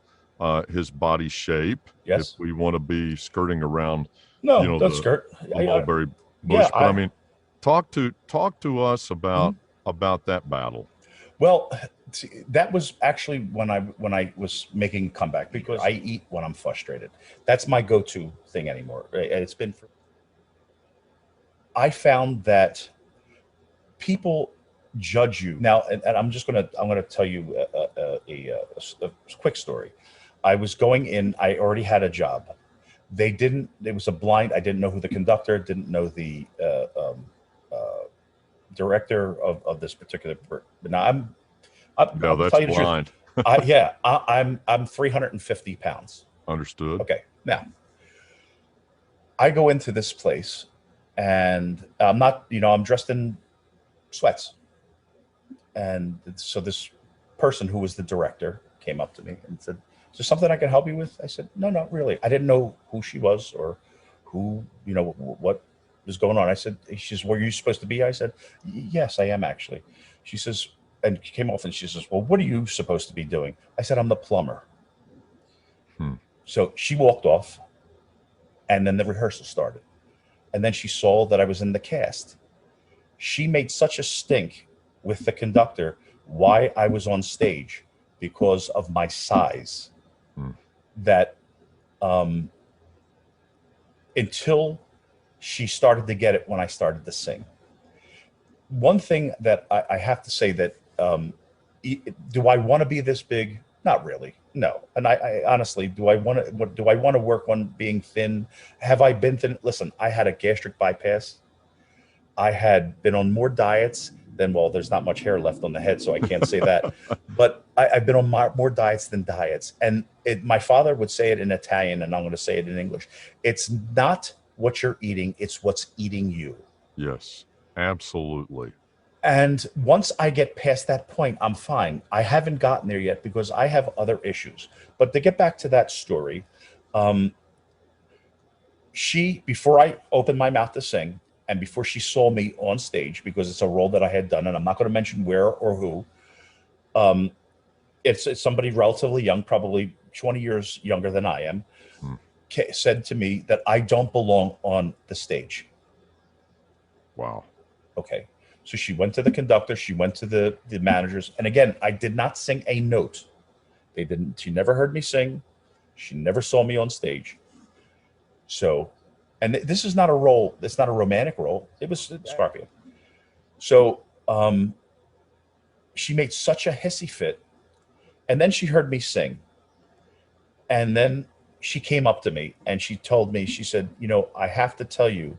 body shape. If Yes. we want to be skirting around, No, don't the skirt. mulberry Yeah. bush, but I mean, talk to us Mhm. about that battle. Well, see, that was actually when I was making a comeback, because I eat when I'm frustrated. That's my go-to thing anymore. Right? And it's been. I found that people judge you now, and I'm gonna tell you a quick story. I was going in. I already had a job. They didn't. It was a blind. I didn't know who the conductor. Didn't know the uh, director of this particular. But now Yeah, I'll that's tell you the truth. blind. I'm 350 pounds. Understood. Okay, now I go into this place, and I'm not. I'm dressed in sweats, and so this person who was the director came up to me and said, "Is there something I can help you with?" I said, "No, not really." I didn't know who she was, or who, what was going on. I said, she says, "Were you supposed to be?" I said, "Yes, I am actually." She says, and she came off and she says, "Well, what are you supposed to be doing?" I said, "I'm the plumber." Hmm. So she walked off, and then the rehearsal started. And then she saw that I was in the cast. She made such a stink with the conductor why I was on stage because of my size, Hmm. that um, until she started to get it when I started to sing. One thing that I have to say, that do I want to be this big? Not really. No. And I honestly, do I want to work on being thin? Have I been thin? Listen, I had a gastric bypass. I had been on more diets than, well, there's not much hair left on the head, so I can't say that. But I've been on more diets than diets. And my father would say it in Italian, and I'm going to say it in English. It's not what you're eating, it's what's eating you. Yes, absolutely. And once I get past that point, I'm fine. I haven't gotten there yet because I have other issues. But to get back to that story, um, before I opened my mouth to sing, and before she saw me on stage, because it's a role that I had done, and I'm not going to mention where or who, um, it's somebody relatively young, probably 20 years younger than I am, Hmm. said to me that I don't belong on the stage. Wow. Okay. So she went to the conductor, she went to the managers, and again, I did not sing a note. They didn't. She never heard me sing. She never saw me on stage. So, and this is not a role. It's not a romantic role. It was Scorpio. So she made such a hissy fit, and then she heard me sing, and then she came up to me and she told me, she said, you know, I have to tell you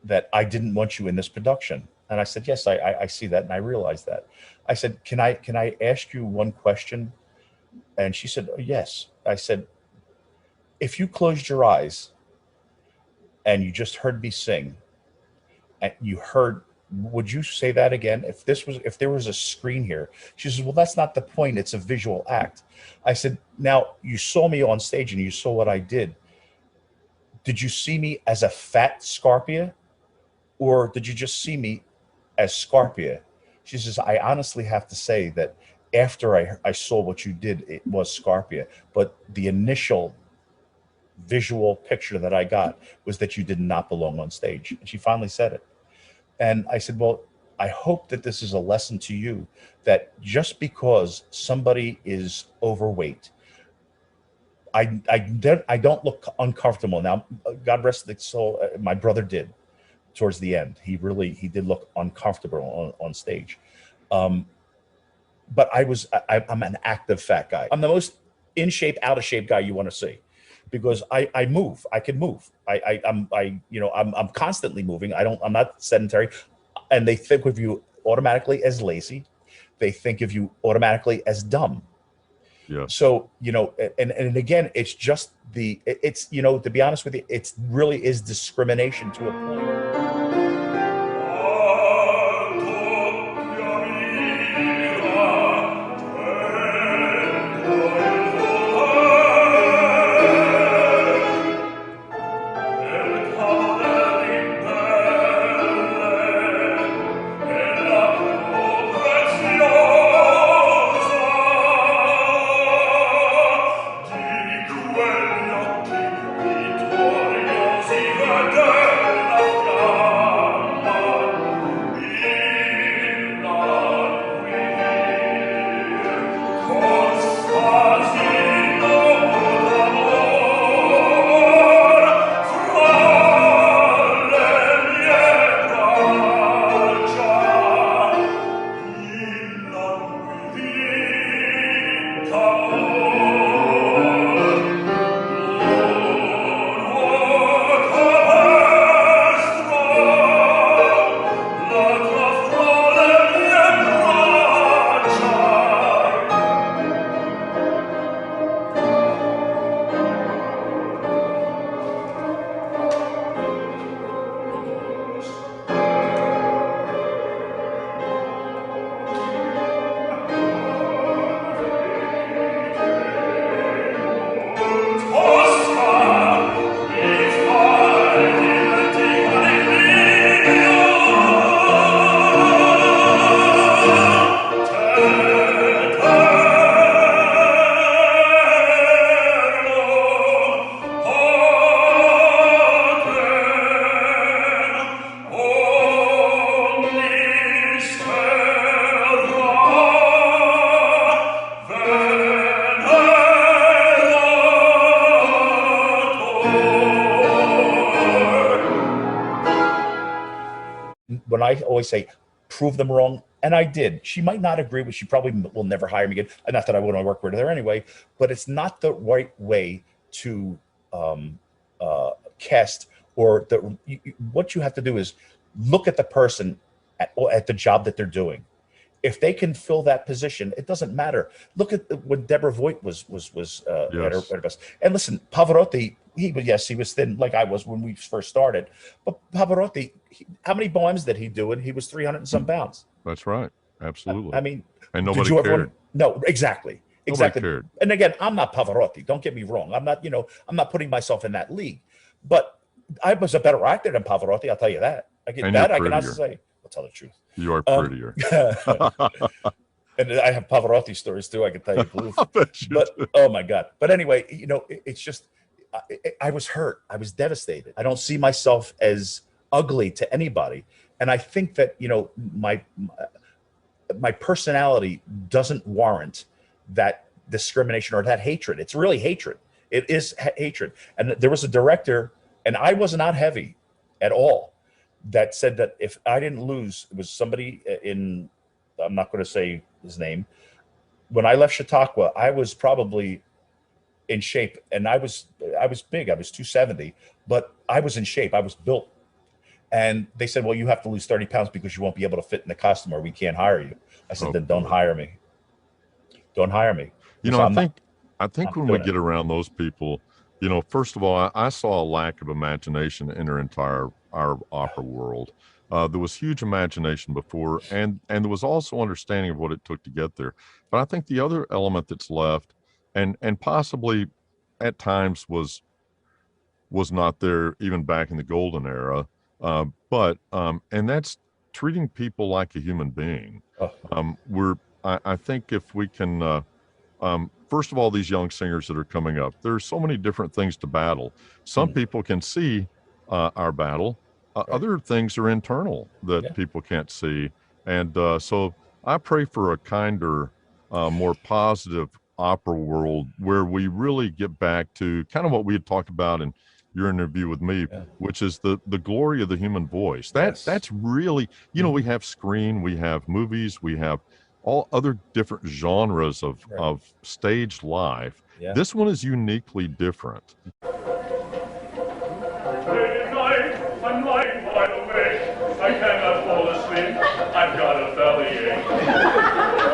that I didn't want you in this production. And I said, yes, I see that, and I realize that. I said, can I ask you one question? And she said, oh, yes. I said, if you closed your eyes and you just heard me sing, and you heard, would you say that again? If there was a screen here? She says, well, that's not the point. It's a visual act. I said, now you saw me on stage and you saw what I did. Did you see me as a fat Scarpia, or did you just see me as Scarpia? She says, I honestly have to say that after I saw what you did, it was Scarpia. But the initial visual picture that I got was that you did not belong on stage. And she finally said it. And I said, well, I hope that this is a lesson to you, that just because somebody is overweight, I don't look uncomfortable. Now, God rest his soul, my brother did towards the end. He did look uncomfortable on stage. But I'm an active fat guy. I'm the most in shape, out of shape guy you want to see, because I move. I can move. I'm constantly moving. I'm not sedentary. And they think of you automatically as lazy. They think of you automatically as dumb. Yeah. So, and again, it's just to be honest with you, it really is discrimination to a point. When I always say, prove them wrong, and I did. She might not agree with. She probably will never hire me again. Not that I wouldn't work with her anyway, but it's not the right way to cast. Or what you have to do is look at the person at the job that they're doing. If they can fill that position, it doesn't matter. Look at when Deborah Voigt was Yes. at her best. And listen, Pavarotti, he was thin like I was when we first started. But Pavarotti, how many bombs did he do? And he was 300 and some pounds. That's right. Absolutely. I mean, and did nobody you ever cared. No, exactly. Exactly. Nobody cared. And again, I'm not Pavarotti. Don't get me wrong. I'm not putting myself in that league. But I was a better actor than Pavarotti. I'll tell you that. I can honestly say. I'll tell the truth. You are prettier. And I have Pavarotti stories too. I can tell you, Blue. Bet you But do. oh my God! But anyway, it's just I was hurt. I was devastated. I don't see myself as ugly to anybody, And I think that, you know, my personality doesn't warrant that discrimination or that hatred. It's really hatred. It is hatred. And there was a director, and I was not heavy at all, that said that if I didn't lose, it was somebody in, I'm not going to say his name. When I left Chautauqua, I was probably in shape, and I was big. I was 270, but I was in shape. I was built. And they said, well, you have to lose 30 pounds because you won't be able to fit in the costume, or we can't hire you. I said, then don't hire me. Don't hire me. You know, I think when we get around those people, you know, first of all, I saw a lack of imagination in our opera world. There was huge imagination before, and there was also understanding of what it took to get there. But I think the other element that's left, and possibly at times was not there even back in the golden era, and that's treating people like a human being. I think if we can, first of all, these young singers that are coming up, there's so many different things to battle. Some people can see our battle. Other things are internal that people can't see. And so I pray for a kinder, more positive opera world where we really get back to kind of what we had talked about in your interview with me, which is the glory of the human voice. That's really, you know, we have screen, we have movies, we have all other different genres of stage life. This one is uniquely different. I'm lying wide awake. I cannot fall asleep. I've got a bellyache.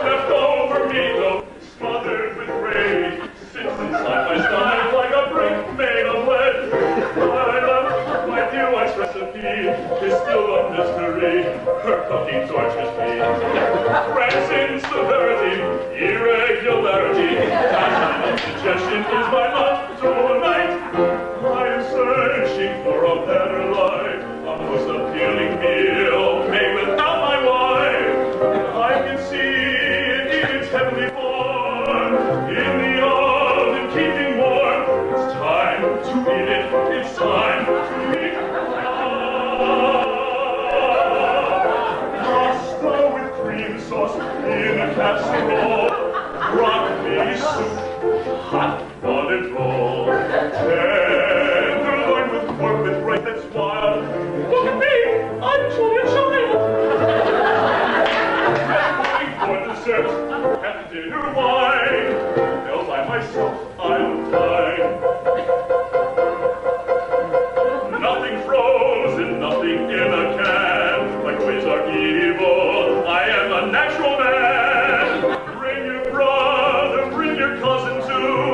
Left over me, though, smothered with rage. Sits inside my stomach like a brick made of lead. I left my dear wife's recipe is still a mystery. Her cooking tortures me. Rancid severity, irregularity. Constant suggestion is my lot tonight. I am searching for a better life, a most appealing meal made without my wife. I can see it in its heavenly form, in the oven keeping warm. It's time to eat it, it's time to eat it. Pasta with cream sauce in a casserole, broccoli soup, hot boiled roll. Tenderloin with pork with rice that's wild. Look at me, I'm truly a child. And for dessert, at dinner wine. Else by myself I'll die. Nothing frozen, nothing in a can. My ways are evil, I am a natural man. Bring your brother, bring your cousin too,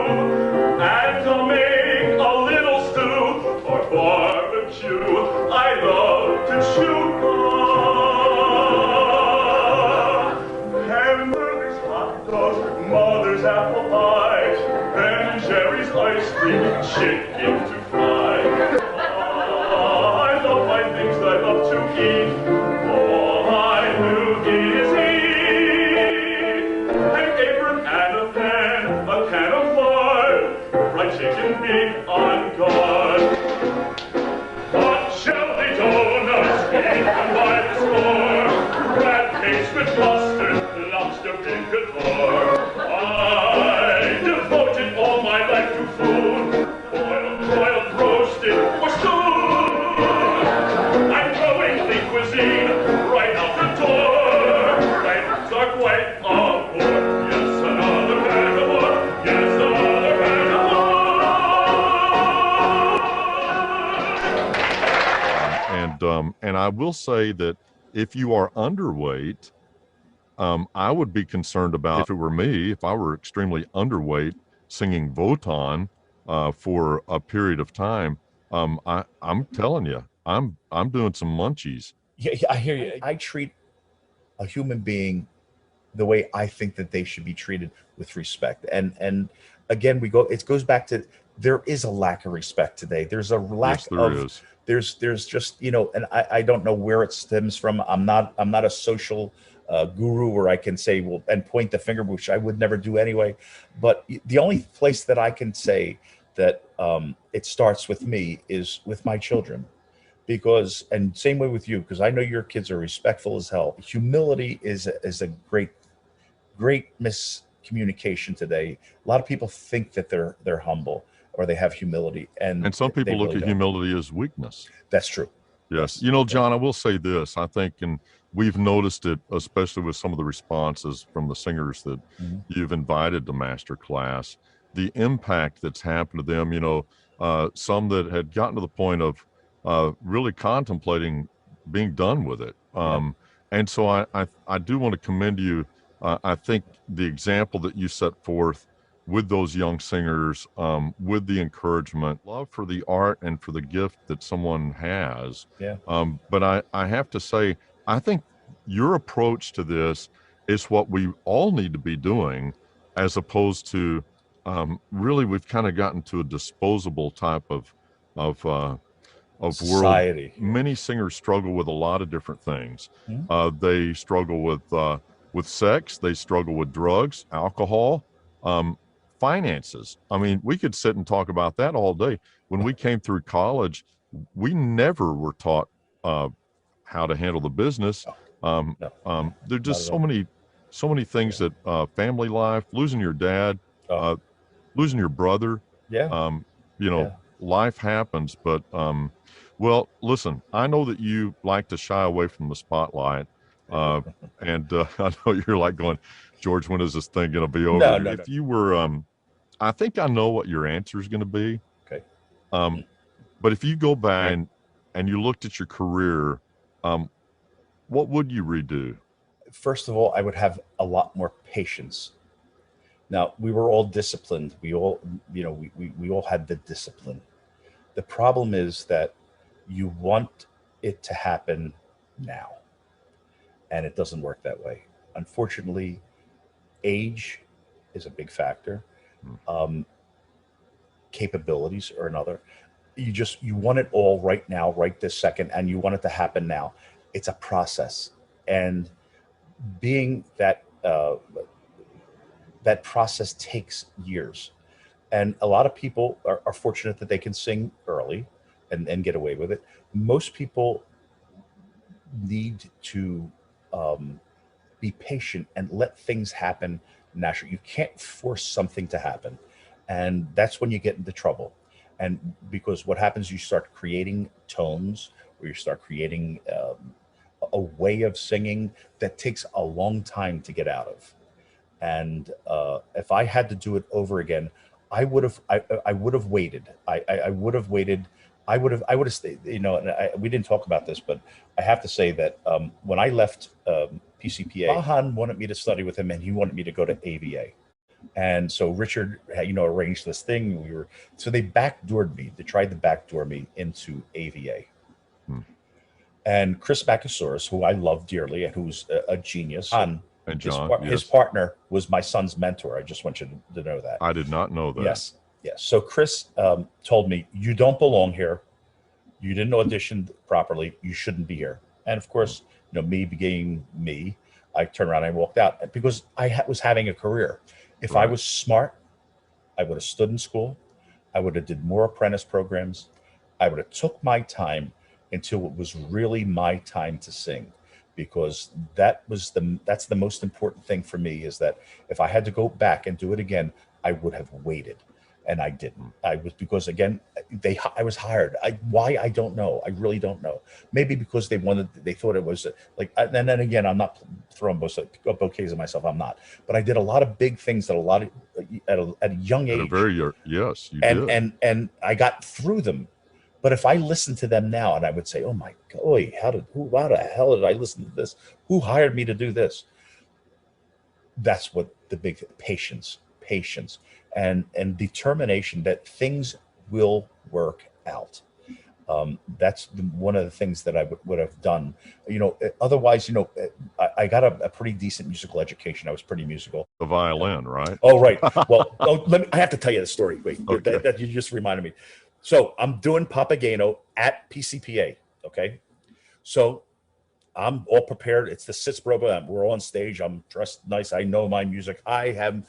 and I'll make a little stew or barbecue. I love to chew. Hamburgers, hot dogs, mother's apple pie, Ben and Jerry's ice cream, chicken to fry. I love my things I love to eat. All I do is eat. An apron and a pan, a can of lard, fried chicken meat on guard. Hot jelly donuts, eaten by the score, rat cakes with mustard, lobster in galore. I devoted all my life to food, boiled, roasted, or stewed. I'm growing the cuisine right out the door. Lights are quite aboard. Yes, another bag of more. Yes, another bag of more. And I will say that if you are underweight, I would be concerned about, if it were me, if I were extremely underweight, singing Wotan for a period of time. I'm telling you, I'm doing some munchies. Yeah, I hear you. I treat a human being the way I think that they should be treated, with respect. And again, it goes back to, there is a lack of respect today. There's a lack is. There's just, you know, and I don't know where it stems from. I'm not a social guru where I can say, well, and point the finger, which I would never do anyway. But the only place that I can say that it starts with me is with my children. because, and same way with you, because I know your kids are respectful as hell. Humility is a great miscommunication today. A lot of people think that they're humble or they have humility, and And some they people look really at don't. humility as weakness. That's true. Yes. Yes. You know, Yeah. John, I will say this. I think, and we've noticed it, especially with some of the responses from the singers that Mhm. you've invited to master class, the impact that's happened to them, some that had gotten to the point of really contemplating being done with it. Yeah. And so I do want to commend you. I think the example that you set forth with those young singers, with the encouragement, love for the art and for the gift that someone has. Yeah. But I have to say, I think your approach to this is what we all need to be doing, as opposed to really we've kind of gotten to a disposable type of uh, of world. Society. Many singers struggle with a lot of different things. Mhm. They struggle with sex. They struggle with drugs, alcohol, um, finances. I mean, we could sit and talk about that all day. When we came through college, we never were taught uh, how to handle the business. No, Um, no, there are not just at all. so many things Yeah. that family life, losing your dad, Oh, uh, losing your brother, yeah. um, you know, Yeah. life happens. But well, listen, I know that you like to shy away from the spotlight. I do. Uh, and I know you're like going, George, when is this thing going to be No, over? no, no. If you were, I think I know what your answer is going to be. Okay. Um, but if you go back and you looked at your career, um, what would you redo? First of all, I would have a lot more patience. Now, we were all disciplined. We all, we all had the discipline. The problem is that you want it to happen now, and it doesn't work that way. Unfortunately, age is a big factor. Hmm. Capabilities are another. You want it all right now, right this second, and you want it to happen now. It's a process, and being that process takes years. And a lot of people are fortunate that they can sing early and get away with it. Most people need to be patient and let things happen naturally. You can't force something to happen. And that's when you get into trouble. And because what happens, you start creating tones, or you start creating a way of singing that takes a long time to get out of. And if I had to do it over again, I would have waited. I would have waited. I would have stayed. And we didn't talk about this, but I have to say that when I left PCPA, Bahan wanted me to study with him, and he wanted me to go to AVA. And so Richard, arranged this thing. So they backdoored me. They tried to backdoor me into AVA. Hmm. And Chris Bakasaurus, who I love dearly and who's a genius, And John, his yes, partner was my son's mentor. I just want you to know that. I did not know that. Yes, yes. So Chris told me, "You don't belong here. You didn't audition properly. You shouldn't be here." And of course, me being me, I turned around and I walked out because I was having a career. If I Right. was smart, I would have stood in school. I would have did more apprentice programs. I would have took my time until it was really my time to sing, because that's the most important thing for me, is that if I had to go back and do it again, I would have waited, and I didn't. I was because again I was hired. Why, I don't know. I really don't know. Maybe because they thought it was like. And then again, I'm not throwing bouquets at myself. I'm not. But I did a lot of big things at a young At a age, very yes, you and did. and I got through them. But if I listen to them now, and I would say, "Oh my God, how the hell did I listen to this? Who hired me to do this?" That's what the big patience, and determination that things will work out. That's one of the things that I would have done. Otherwise, I got a pretty decent musical education. I was pretty musical. The violin, right? Oh, right. Well, I have to tell you the story. Wait, Okay. that you just reminded me. So I'm doing Papageno at PCPA. Okay. So I'm all prepared. It's the Sitzprobe. We're on stage. I'm dressed nice. I know my music. I am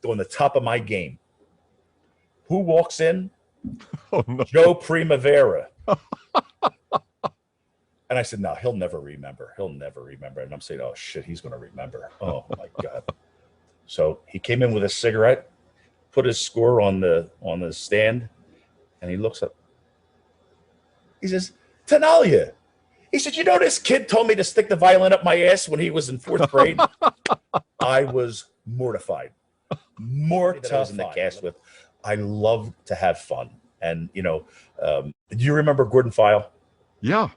on the top of my game. Who walks in? Oh no. Joe Primavera. And I said, no, he'll never remember. He'll never remember. And I'm saying, oh shit, he's going to remember. Oh my God. So he came in with a cigarette, put his score on the stand, and he looks up. He says, Tenaglia. He said, you know, this kid told me to stick the violin up my ass when he was in 4th grade. I was mortified. That I was in the cast with. I love to have fun. And, you know, do you remember Gordon File? Yeah.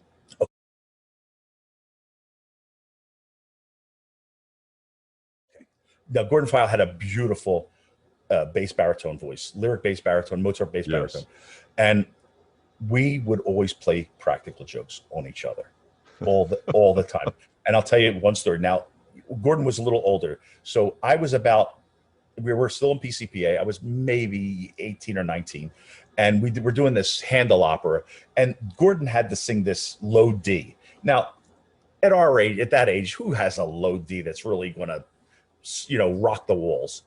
Now, Gordon File had a beautiful bass baritone voice, lyric bass baritone, Mozart bass baritone. And we would always play practical jokes on each other all the time. And I'll tell you one story. Now, Gordon was a little older. So I was we were still in PCPA. I was maybe 18 or 19. And we were doing this Handel opera. And Gordon had to sing this low D. Now, at our age, at that age, who has a low D that's really going to, you know, rock the walls?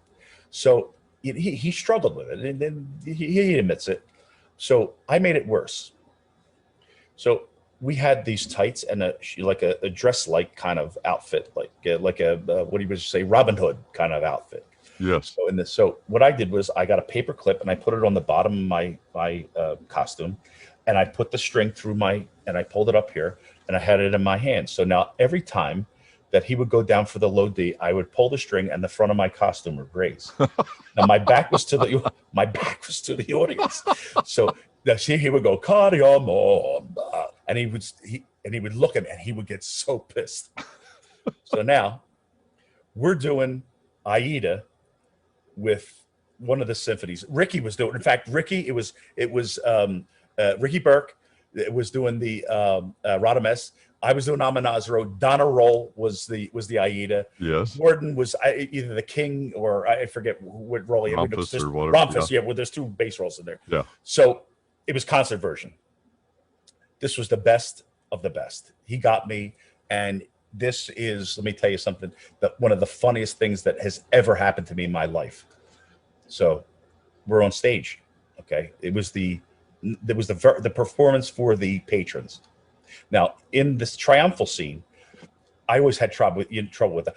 So he struggled with it, and then he admits it. So I made it worse. So we had these tights and a dress-like kind of outfit, like a what do you say, Robin Hood kind of outfit. Yes. So what I did was I got a paper clip and I put it on the bottom of my costume, and I put the string through and I pulled it up here, and I had it in my hand. So now every time that he would go down for the low D, I would pull the string and the front of my costume would raise. Now my back was to the audience. So now see, he would go, and he would look at me and he would get so pissed. So now we're doing Aida with one of the symphonies. Ricky was doing, in fact, Ricky, it was Ricky Burke. It was doing the Radames. I was doing Amonasro. Donna Roll was the Aida. Yes. Gordon was either the king or I forget what role he had. Rumpus or whatever. Rumpus, yeah. Well, there's 2 bass rolls in there. Yeah. So it was concert version. This was the best of the best. He got me, and this is, let me tell you something, one of the funniest things that has ever happened to me in my life. So we're on stage. Okay. There was the performance for the patrons. Now, in this triumphal scene, I always had trouble with the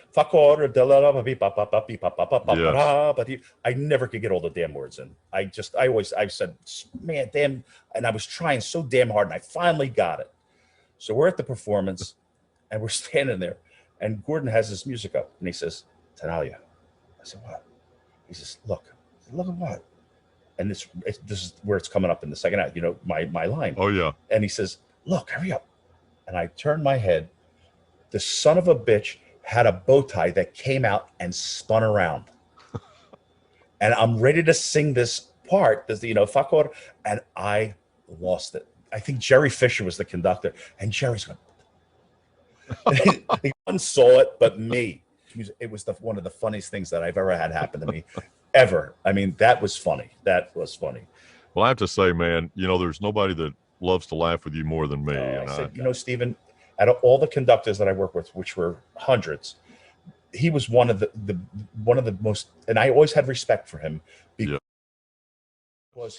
I never could get all the damn words in. I said, man, damn, and I was trying so damn hard, and I finally got it. So we're at the performance, and we're standing there, and Gordon has his music up, and he says, Tenaglia. I said, what? He says, look at what? And this is where it's coming up in the second act, you know, my line. Oh, yeah. And he says, look, hurry up. And I turned my head. The son of a bitch had a bow tie that came out and spun around. And I'm ready to sing this part, you know, Fakor, and I lost it. I think Jerry Fisher was the conductor, and Jerry's going, he one saw it, but me. It was one of the funniest things that I've ever had happen to me, ever. I mean, that was funny. That was funny. Well, I have to say, man, you know, there's nobody that loves to laugh with you more than me. I said, you know, Stephen, out of all the conductors that I work with, which were hundreds, he was one of the most, and I always had respect for him because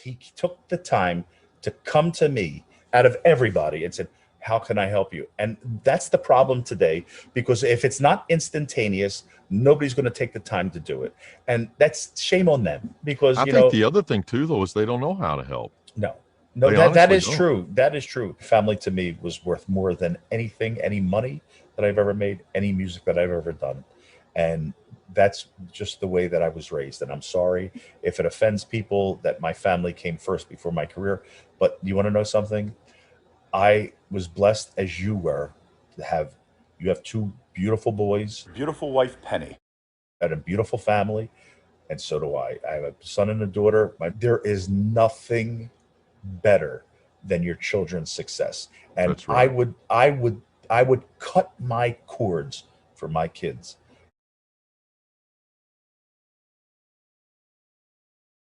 he took the time to come to me out of everybody and said, how can I help you? And that's the problem today, because if it's not instantaneous, nobody's going to take the time to do it. And that's shame on them, because I think the other thing too, though, is they don't know how to help. No, that is true. That is true. Family to me was worth more than anything, any money that I've ever made, any music that I've ever done. And that's just the way that I was raised. And I'm sorry if it offends people that my family came first before my career. But you want to know something? I was blessed, as you were, to have 2 beautiful boys, beautiful wife, Penny, and a beautiful family. And so do I. I have a son and a daughter. There is nothing better than your children's success. And That's right. I would cut my cords for my kids.